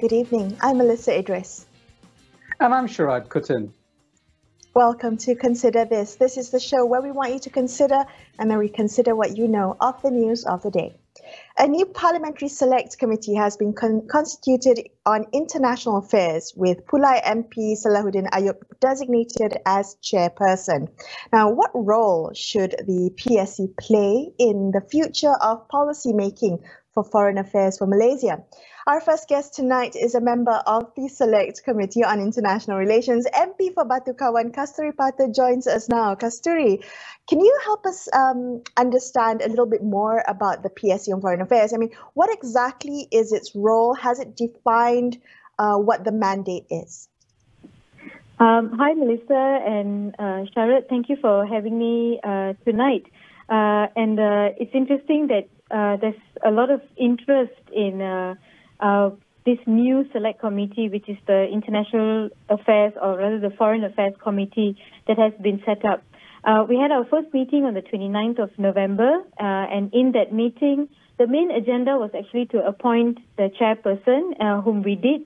good evening. I'm Melissa Idris. And I'm Sharad Kuttan. Welcome to Consider This. This is the show where we want you to consider and then reconsider what you know of the news of the day. A new Parliamentary Select Committee has been constituted on international affairs with Pulai MP Salahuddin Ayub designated as chairperson. Now, what role should the PSC play in the future of policy making for foreign affairs for Malaysia? Our first guest tonight is a member of the Select Committee on International Relations. MP for Batu Kawan, Kasturi Pata joins us now. Kasturi, can you help us understand a little bit more about the PSC on Foreign Affairs? I mean, what exactly is its role? Has it defined what the mandate is? Hi, Melissa and Sharad. Thank you for having me tonight. It's interesting that there's a lot of interest in this new select committee, which is the International Affairs, or rather the Foreign Affairs Committee that has been set up. We had our first meeting on the 29th of November, and in that meeting, the main agenda was actually to appoint the chairperson, whom we did,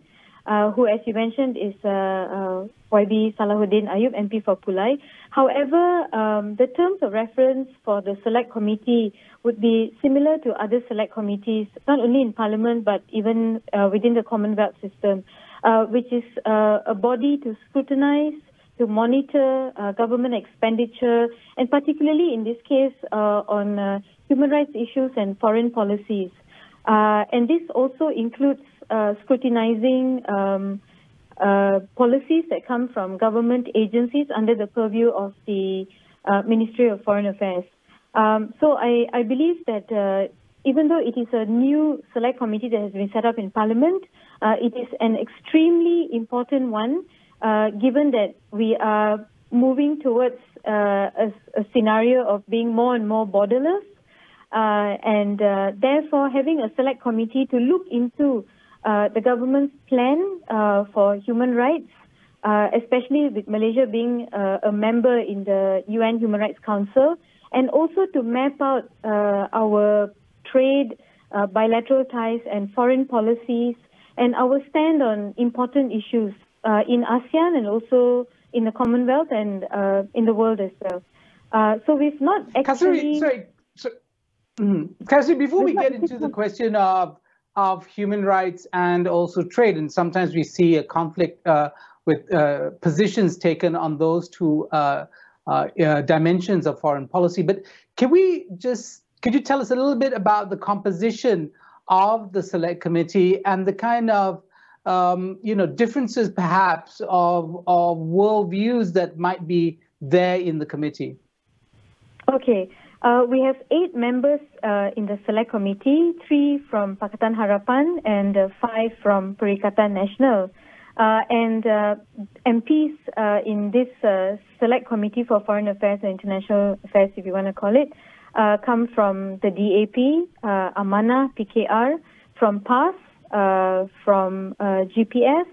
who, as you mentioned, is YB Salahuddin Ayub, MP for Pulai. However, the terms of reference for the select committee would be similar to other select committees, not only in Parliament, but even within the Commonwealth system, which is a body to scrutinize, to monitor government expenditure, and particularly in this case on human rights issues and foreign policies. And this also includes scrutinizing policies that come from government agencies under the purview of the Ministry of Foreign Affairs. So I believe that even though it is a new select committee that has been set up in Parliament, it is an extremely important one, given that we are moving towards a scenario of being more and more borderless, and therefore having a select committee to look into the government's plan for human rights, especially with Malaysia being a member in the UN Human Rights Council, and also to map out our trade, bilateral ties and foreign policies, and our stand on important issues in ASEAN and also in the Commonwealth and in the world as well. So we've not actually... Kasturi, before we get into the question of human rights and also trade, and sometimes we see a conflict with positions taken on those two dimensions of foreign policy. But could you tell us a little bit about the composition of the Select Committee and the kind of differences perhaps of worldviews that might be there in the committee? Okay. We have 8 members in the Select Committee, 3 from Pakatan Harapan and 5 from Perikatan Nasional. And MPs in this Select Committee for Foreign Affairs and International Affairs, if you want to call it, come from the DAP, Amanah, PKR, from PAS, from GPS,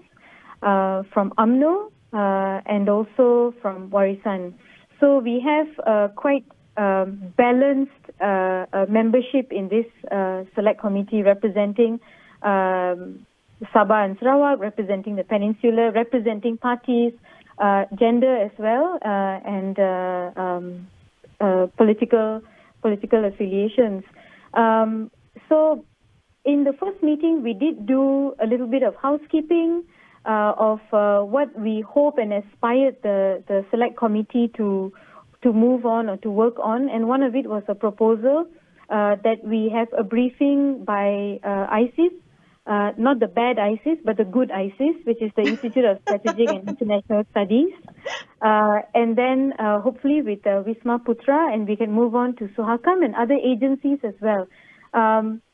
from UMNO, and also from Warisan. So we have quite balanced membership in this select committee, representing Sabah and Sarawak, representing the Peninsula, representing parties, gender as well, and political affiliations. So in the first meeting, we did do a little bit of housekeeping of what we hope and aspired the select committee to move on or to work on, and one of it was a proposal that we have a briefing by ISIS, not the bad ISIS, but the good ISIS, which is the Institute of Strategic and International Studies, and then hopefully with Wisma Putra, and we can move on to Suhakam and other agencies as well.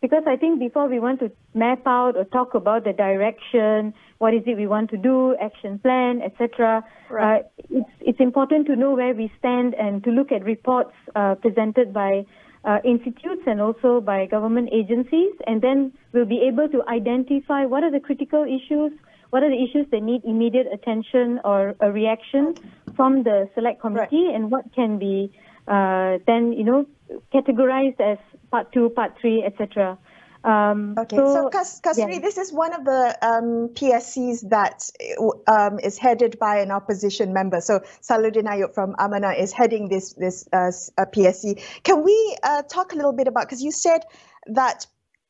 Because I think before we want to map out or talk about the direction, what is it we want to do, action plan, etc., right. It's important to know where we stand and to look at reports presented by institutes and also by government agencies, and then we'll be able to identify what are the critical issues, what are the issues that need immediate attention or a reaction from the select committee, right. And what can be then, categorized as part 2, part 3, etc. Okay, so Kasri, this is one of the PSCs that is headed by an opposition member. So Saluddin Ayub from Amana is heading this PSC. Can we talk a little bit about, because you said that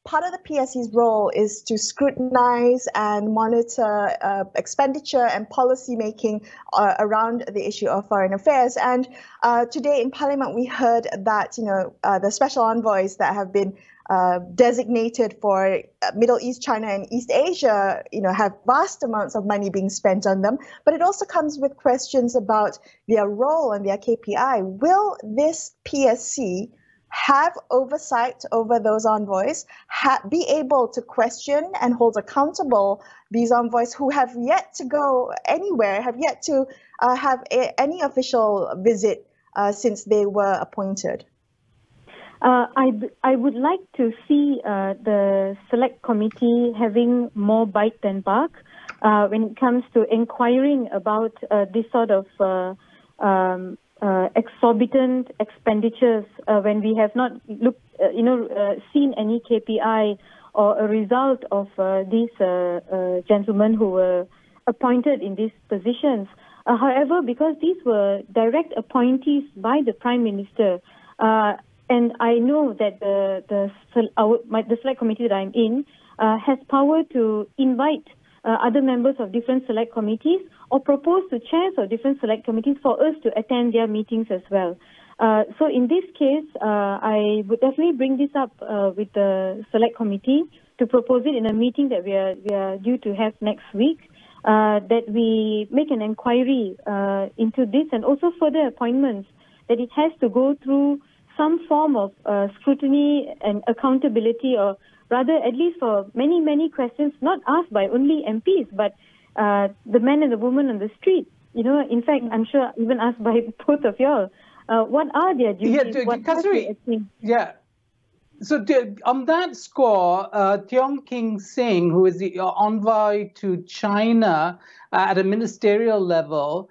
part of the PSC's role is to scrutinize and monitor expenditure and policy making around the issue of foreign affairs. And today in Parliament, we heard that the special envoys that have been designated for Middle East, China, and East Asia, have vast amounts of money being spent on them. But it also comes with questions about their role and their KPI. Will this PSC have oversight over those envoys, be able to question and hold accountable these envoys who have yet to go anywhere, have yet to have any official visit since they were appointed? I would like to see the Select Committee having more bite than bark when it comes to inquiring about this sort of exorbitant expenditures when we have not seen any KPI or a result of these gentlemen who were appointed in these positions. However, because these were direct appointees by the Prime Minister, and I know that the Select Committee that I'm in has power to invite other members of different Select Committees or propose to chairs of different Select Committees for us to attend their meetings as well. So in this case, I would definitely bring this up with the Select Committee to propose it in a meeting that we are due to have next week, that we make an inquiry into this and also further appointments, that it has to go through some form of scrutiny and accountability, or rather at least for many, many questions not asked by only MPs, but the men and the women on the street. In fact, I'm sure even asked by both of y'all. What are their duties? Yeah. So on that score, Tiong King Singh, who is the envoy to China at a ministerial level,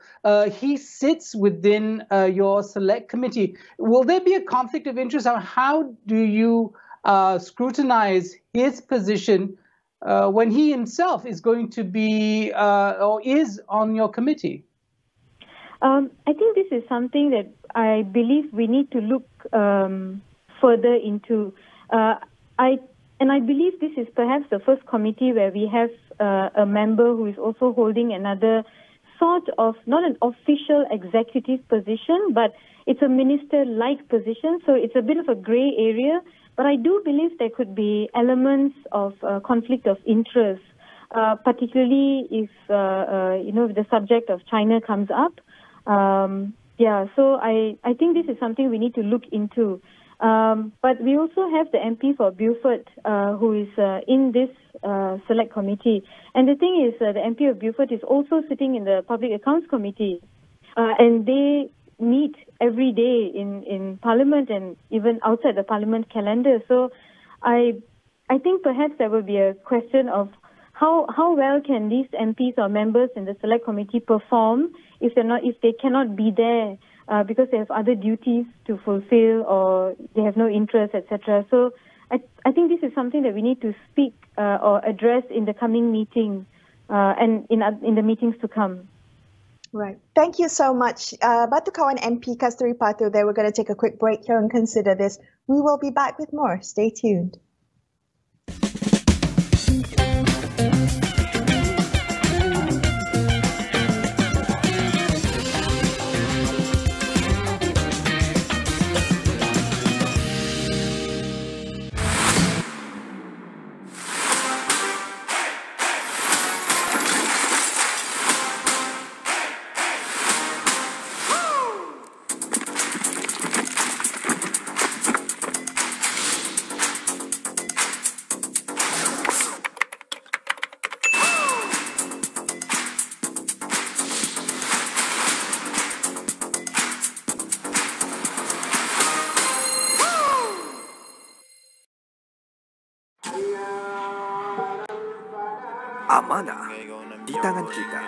he sits within your Select Committee. Will there be a conflict of interest? How do you scrutinize his position when he himself is going to be or is on your committee? I think this is something that I believe we need to look further into. I believe this is perhaps the first committee where we have a member who is also holding another sort of, not an official executive position, but it's a minister-like position. So it's a bit of a gray area. But I do believe there could be elements of conflict of interest, particularly if, the subject of China comes up. So I think this is something we need to look into. But we also have the MP for Beaufort, who is in this Select Committee. And the thing is, the MP of Beaufort is also sitting in the Public Accounts Committee. And they meet every day in Parliament and even outside the Parliament calendar. So I think perhaps there will be a question of how well can these MPs or members in the Select Committee perform if they cannot be there because they have other duties to fulfill or they have no interest, etc. So I think this is something that we need to speak or address in the coming meeting and in the meetings to come. Right. Thank you so much. Batu Kawan MP Kasturi Patu there. We're going to take a quick break here and consider this. We will be back with more. Stay tuned. Amanah di tangan kita.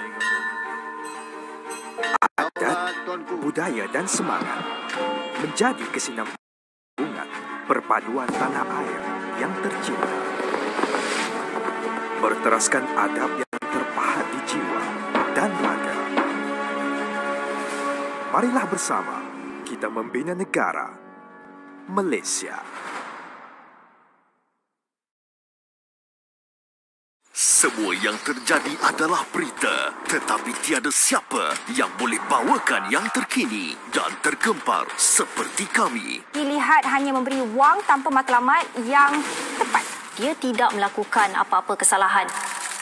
Adat, budaya dan semangat menjadi kesinambungan perpaduan tanah air yang tercinta. berteraskan adab yang terpahat di jiwa dan raga. Marilah bersama kita membina negara Malaysia. Semua yang terjadi adalah berita, tetapi tiada siapa yang boleh bawakan yang terkini dan tergempar seperti kami. Dilihat hanya memberi wang tanpa matlamat yang tepat. Dia tidak melakukan apa-apa kesalahan.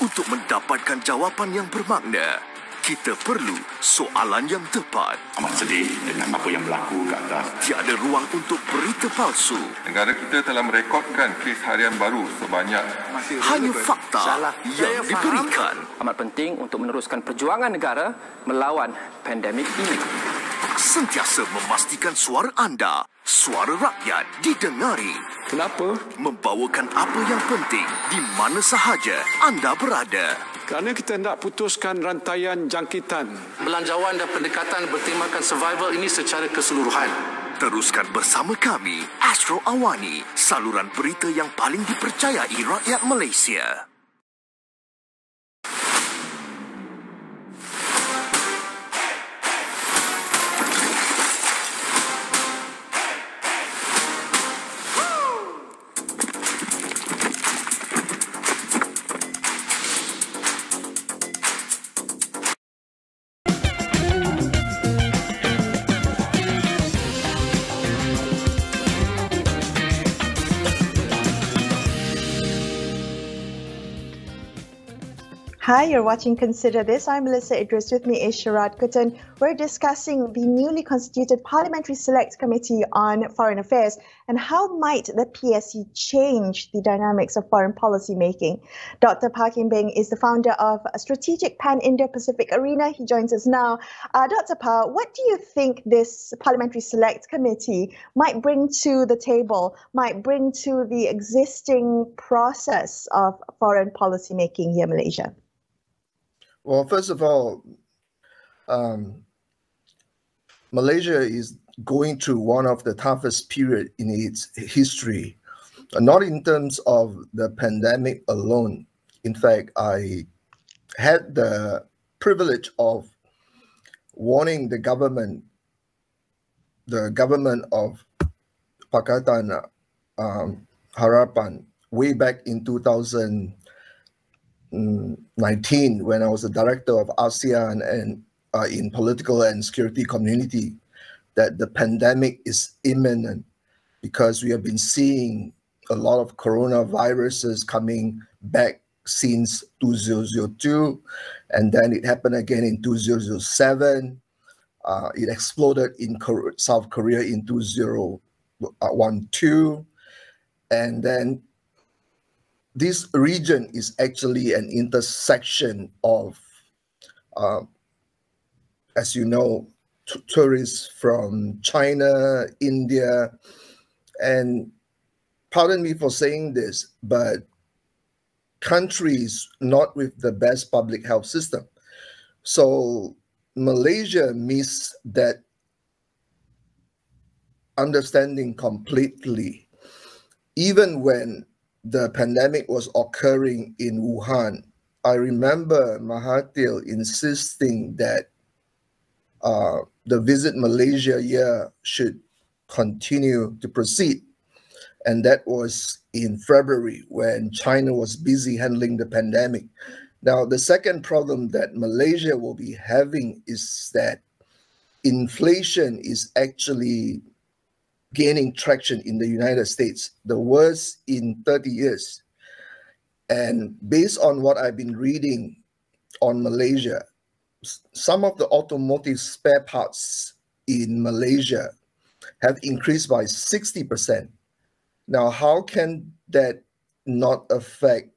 Untuk mendapatkan jawapan yang bermakna, kita perlu soalan yang tepat. Amat sedih dengan apa yang berlaku ke atas. Tiada ruang untuk berita palsu. Negara kita telah merekodkan kes harian baru sebanyak hanya fakta yang diberikan. Amat penting untuk meneruskan perjuangan negara melawan pandemik ini. Sentiasa memastikan suara anda, suara rakyat didengari. Kenapa? Membawakan apa yang penting di mana sahaja anda berada. Kerana kita hendak putuskan rantaian jangkitan. Belanjawan dan pendekatan bertemakan survival ini secara keseluruhan. Teruskan bersama kami, Astro AWANI, saluran berita yang paling dipercayai rakyat Malaysia. Hi, you're watching Consider This. I'm Melissa Idris. With me is Sharad Kutan. We're discussing the newly constituted Parliamentary Select Committee on Foreign Affairs and how might the PSC change the dynamics of foreign policy making. Dr. Parkin Beng is the founder of Strategic Pan-Indo-Pacific Arena. He joins us now. Dr. Pa, what do you think this Parliamentary Select Committee might bring to the table, might bring to the existing process of foreign policy making here in Malaysia? Well, first of all, Malaysia is going through one of the toughest periods in its history, not in terms of the pandemic alone. In fact, I had the privilege of warning the government of Pakatan Harapan way back in 2019 when I was the director of ASEAN and in political and security community, that the pandemic is imminent because we have been seeing a lot of coronaviruses coming back since 2002, and then it happened again in 2007. It exploded in South Korea in 2012, and then this region is actually an intersection of, as you know, tourists from China, India, and pardon me for saying this, but countries not with the best public health system. So Malaysia missed that understanding completely. Even when the pandemic was occurring in Wuhan, I remember Mahathir insisting that the Visit Malaysia year should continue to proceed. And that was in February when China was busy handling the pandemic. Now, the second problem that Malaysia will be having is that inflation is actually gaining traction in the United States, the worst in 30 years. And based on what I've been reading on Malaysia, some of the automotive spare parts in Malaysia have increased by 60%. Now, how can that not affect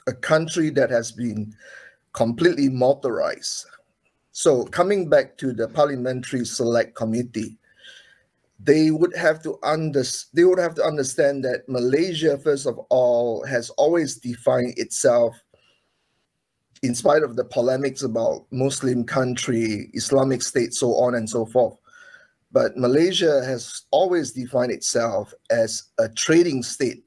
a country that has been completely motorized? So coming back to the Parliamentary Select Committee, they would have to understand that Malaysia, first of all, has always defined itself, in spite of the polemics about Muslim country, Islamic State, so on and so forth. But Malaysia has always defined itself as a trading state.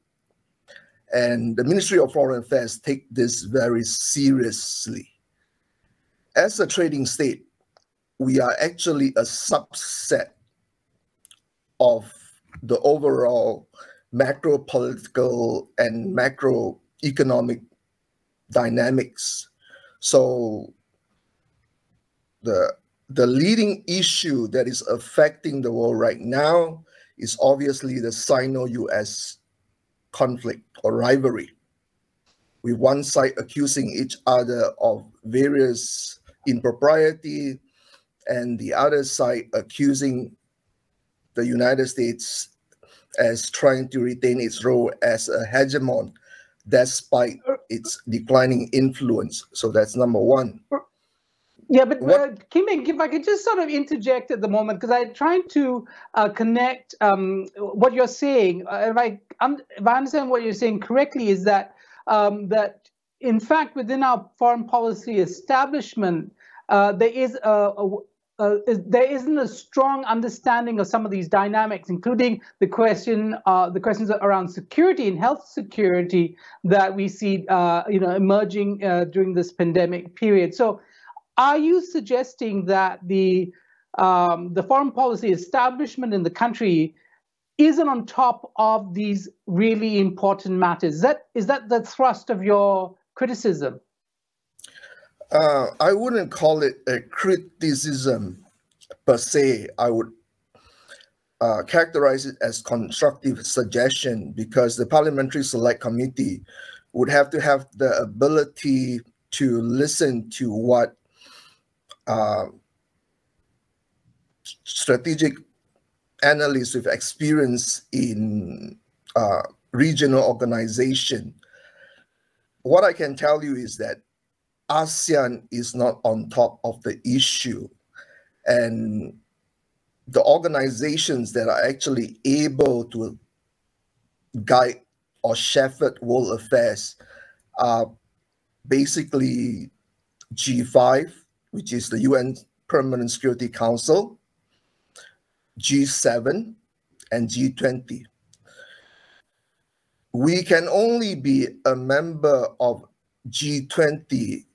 And the Ministry of Foreign Affairs take this very seriously. As a trading state, we are actually a subset of the overall macro-political and macroeconomic dynamics. So the leading issue that is affecting the world right now is obviously the Sino-US conflict or rivalry, with one side accusing each other of various impropriety and the other side accusing the United States as trying to retain its role as a hegemon despite its declining influence. So that's number one. Yeah, but Kim, if I could just sort of interject at the moment, because I'm trying to connect what you're saying. If I understand what you're saying correctly, is that that in fact within our foreign policy establishment, there isn't a strong understanding of some of these dynamics, including the questions around security and health security that we see, emerging during this pandemic period. So, are you suggesting that the foreign policy establishment in the country isn't on top of these really important matters? Is that the thrust of your criticism? I wouldn't call it a criticism per se. I would characterize it as constructive suggestion, because the Parliamentary Select Committee would have to have the ability to listen to what strategic analysts with experience in regional organization. What I can tell you is that ASEAN is not on top of the issue, and the organizations that are actually able to guide or shepherd world affairs are basically G5, which is the UN Permanent Security Council, G7, and G20. We can only be a member of G20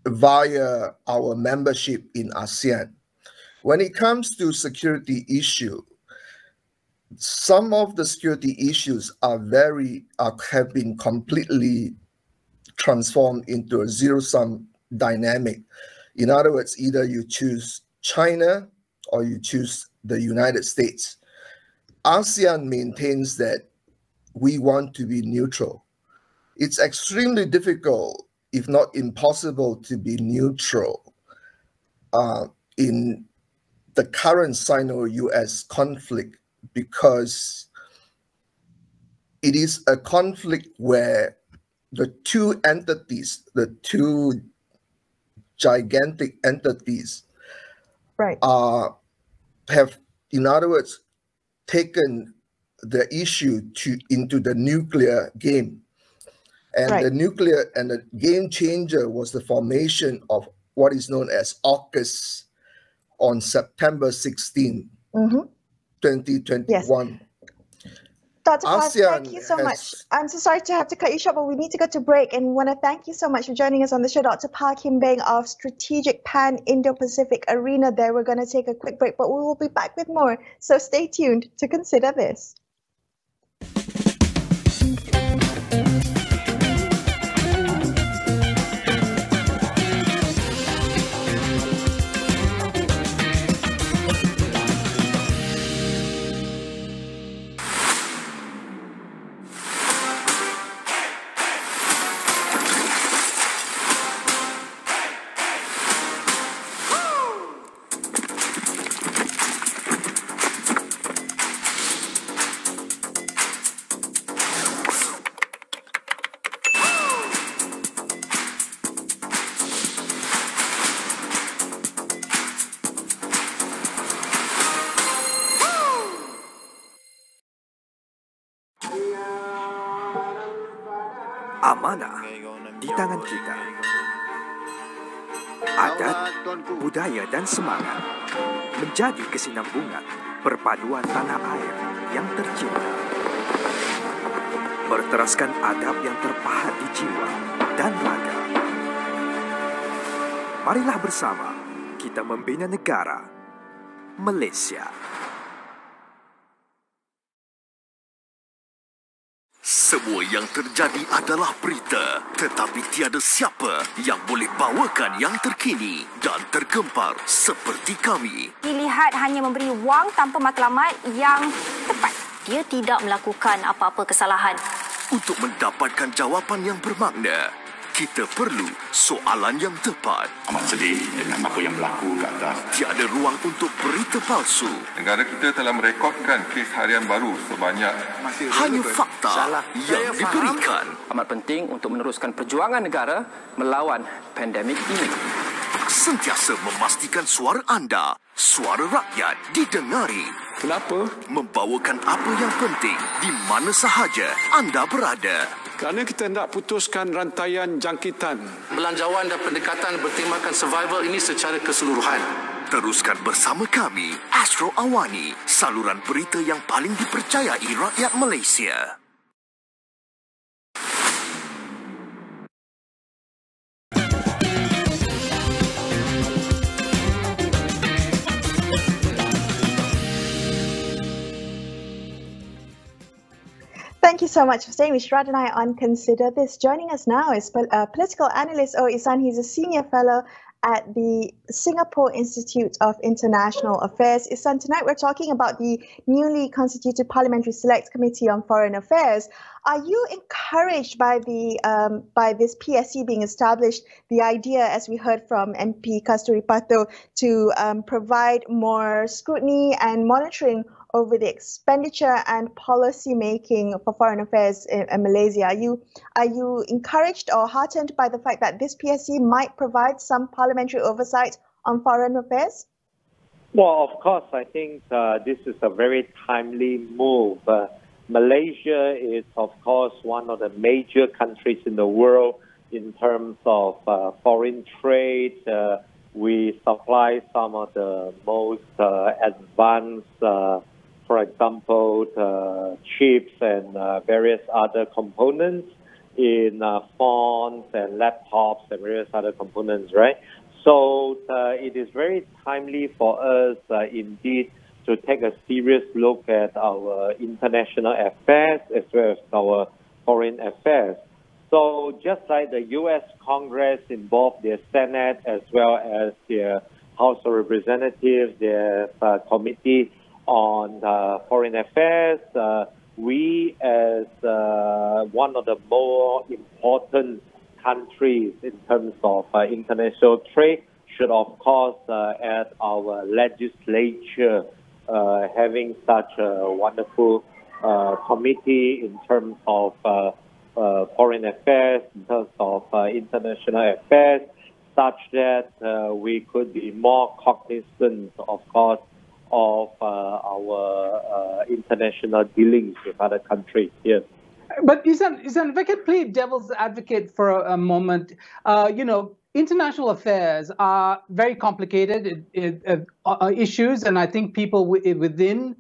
via our membership in ASEAN. When it comes to security issue, some of the security issues have been completely transformed into a zero-sum dynamic. In other words, either you choose China or you choose the United States. ASEAN maintains that we want to be neutral. It's extremely difficult, if not impossible, to be neutral in the current Sino-US conflict, because it is a conflict where the two entities, the two gigantic entities, right, have, in other words, taken the issue into the nuclear game. And right. the nuclear and the game changer was the formation of what is known as AUKUS on September 16, 2021. Yes. Dr. Park, thank you so much. I'm so sorry to have to cut you short, but we need to go to break. And we want to thank you so much for joining us on the show, Dr. Park Kim-Beng of Strategic Pan-Indo-Pacific Arena there. We're going to take a quick break, but we will be back with more. So stay tuned to Consider This. Amanah di tangan kita. Adat, budaya dan semangat menjadi kesinambungan perpaduan tanah air yang tercinta. berteraskan adab yang terpahat di jiwa dan raga. Marilah bersama kita membina negara Malaysia. Semua yang terjadi adalah berita, tetapi tiada siapa yang boleh bawakan yang terkini dan tergempar seperti kami. Dilihat hanya memberi wang tanpa matlamat yang tepat. Dia tidak melakukan apa-apa kesalahan. Untuk mendapatkan jawapan yang bermakna, kita perlu soalan yang tepat. Amat sedih dengan apa yang berlaku ke atas. Tiada ruang untuk berita palsu. Negara kita telah merekodkan kes harian baru sebanyak hanya fakta yang diberikan. Amat penting untuk meneruskan perjuangan negara melawan pandemik ini. Sentiasa memastikan suara anda, suara rakyat didengari. Kenapa? Membawakan apa yang penting di mana sahaja anda berada. Kerana kita hendak putuskan rantaian jangkitan. Belanjawan dan pendekatan bertemakan survival ini secara keseluruhan. Teruskan bersama kami, Astro AWANI, saluran berita yang paling dipercayai rakyat Malaysia. Thank you so much for staying with Shrad and I on Consider This. Joining us now is political analyst Isan. He's a senior fellow at the Singapore Institute of International Affairs. Isan, tonight we're talking about the newly constituted Parliamentary Select Committee on Foreign Affairs. Are you encouraged by this PSC being established? The idea, as we heard from MP Kasturi Pato, to provide more scrutiny and monitoring over the expenditure and policy making for foreign affairs in Malaysia. Are you encouraged or heartened by the fact that this PSC might provide some parliamentary oversight on foreign affairs? Well, of course, I think this is a very timely move. Malaysia is, of course, one of the major countries in the world in terms of foreign trade. We supply some of the most advanced for example, chips and various other components in phones and laptops and various other components, right? So it is very timely for us indeed to take a serious look at our international affairs as well as our foreign affairs. So just like the U.S. Congress involved their Senate as well as their House of Representatives, their committee on foreign affairs, we as one of the more important countries in terms of international trade should of course at our legislature having such a wonderful committee in terms of foreign affairs, in terms of international affairs, such that we could be more cognizant, of course, of our international dealings with other countries. Yes. But Isan, if I can play devil's advocate for a moment, international affairs are very complicated issues, and I think people within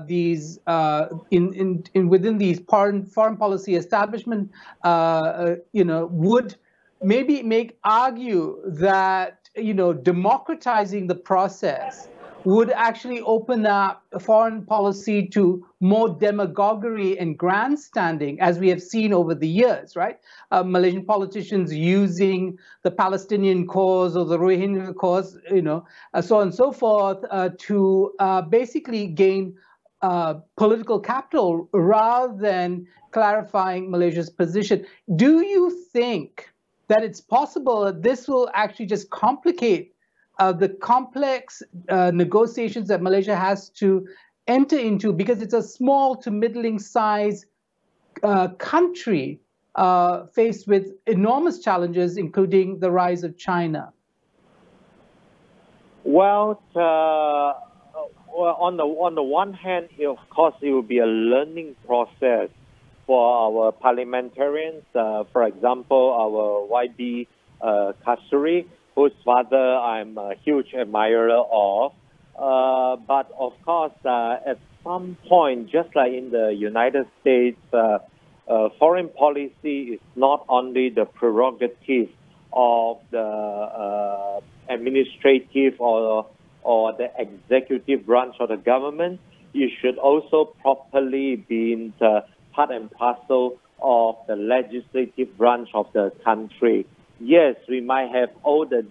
these within these foreign policy establishment, would maybe argue that democratizing the process would actually open up foreign policy to more demagoguery and grandstanding, as we have seen over the years, right? Malaysian politicians using the Palestinian cause or the Rohingya cause, so on and so forth, to basically gain political capital rather than clarifying Malaysia's position. Do you think that it's possible that this will actually just complicate the complex negotiations that Malaysia has to enter into, because it's a small to middling size country faced with enormous challenges, including the rise of China? Well, on the one hand, of course, it will be a learning process for our parliamentarians. For example, our YB Kasturi, whose father I'm a huge admirer of. But of course, at some point, just like in the United States, foreign policy is not only the prerogative of the administrative or the executive branch of the government. It should also properly be part and parcel of the legislative branch of the country. Yes, we might have all the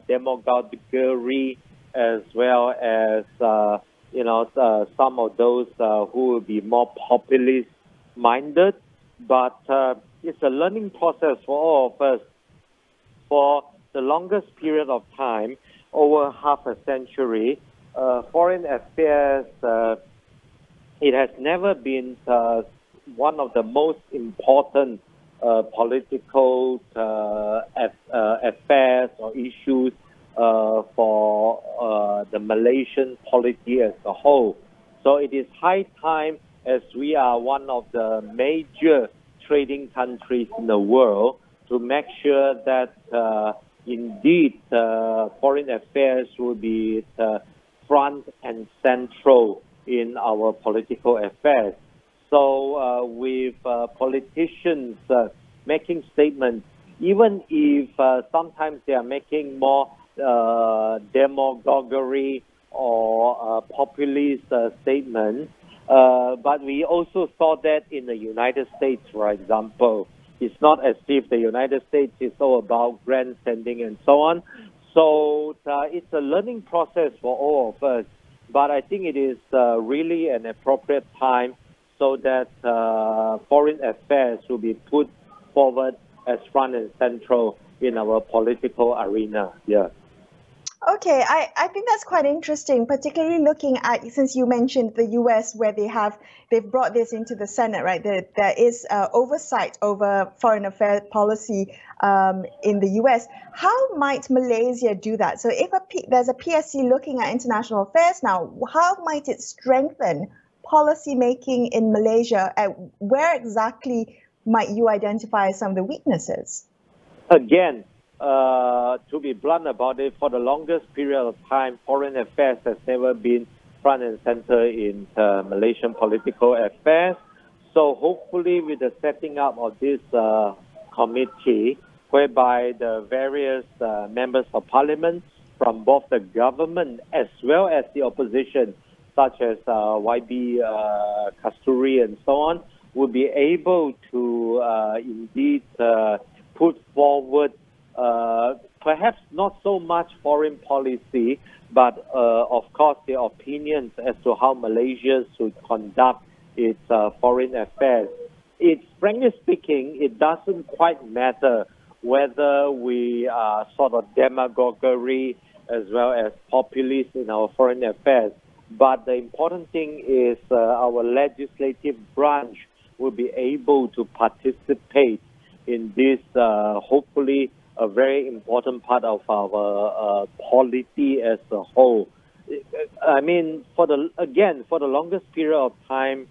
demagoguery as well as some of those who will be more populist-minded, but it's a learning process for all of us. For the longest period of time, over half a century, foreign affairs, it has never been one of the most important political affairs or issues for the Malaysian polity as a whole. So it is high time, as we are one of the major trading countries in the world, to make sure that indeed foreign affairs will be front and central in our political affairs. So with politicians making statements, even if sometimes they are making more demagoguery or populist statements, but we also saw that in the United States, for example. It's not as if the United States is all about grandstanding and so on. So it's a learning process for all of us. But I think it is really an appropriate time so that foreign affairs will be put forward as front and central in our political arena. Yeah. Okay, I think that's quite interesting, particularly looking at, since you mentioned the US, where they've brought this into the Senate, right? There is oversight over foreign affairs policy in the US. How might Malaysia do that? So if there's a PSC looking at international affairs now, how might it strengthen policy making in Malaysia? Where exactly might you identify some of the weaknesses? Again, to be blunt about it, for the longest period of time, foreign affairs has never been front and center in Malaysian political affairs. So hopefully with the setting up of this committee, whereby the various members of parliament from both the government as well as the opposition, such as YB Kasturi and so on, will be able to indeed put forward perhaps not so much foreign policy, but of course the opinions as to how Malaysia should conduct its foreign affairs. It's, frankly speaking, it doesn't quite matter whether we are sort of demagoguery as well as populist in our foreign affairs. But the important thing is our legislative branch will be able to participate in this, hopefully, a very important part of our polity as a whole. I mean, for the longest period of time,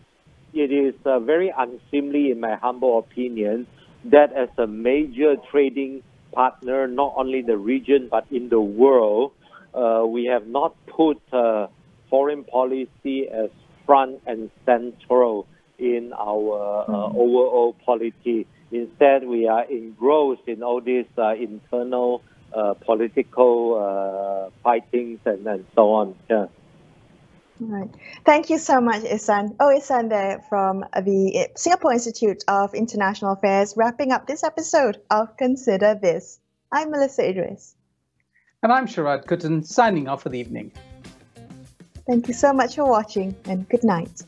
it is very unseemly, in my humble opinion, that as a major trading partner, not only the region but in the world, we have not put foreign policy as front and central in our overall polity. Instead, we are engrossed in all these internal political fightings and so on. Yeah. Right. Thank you so much, Ihsan. Ihsan there from the Singapore Institute of International Affairs, wrapping up this episode of Consider This. I'm Melissa Idris. And I'm Sharad Kuttan, signing off for the evening. Thank you so much for watching, and good night.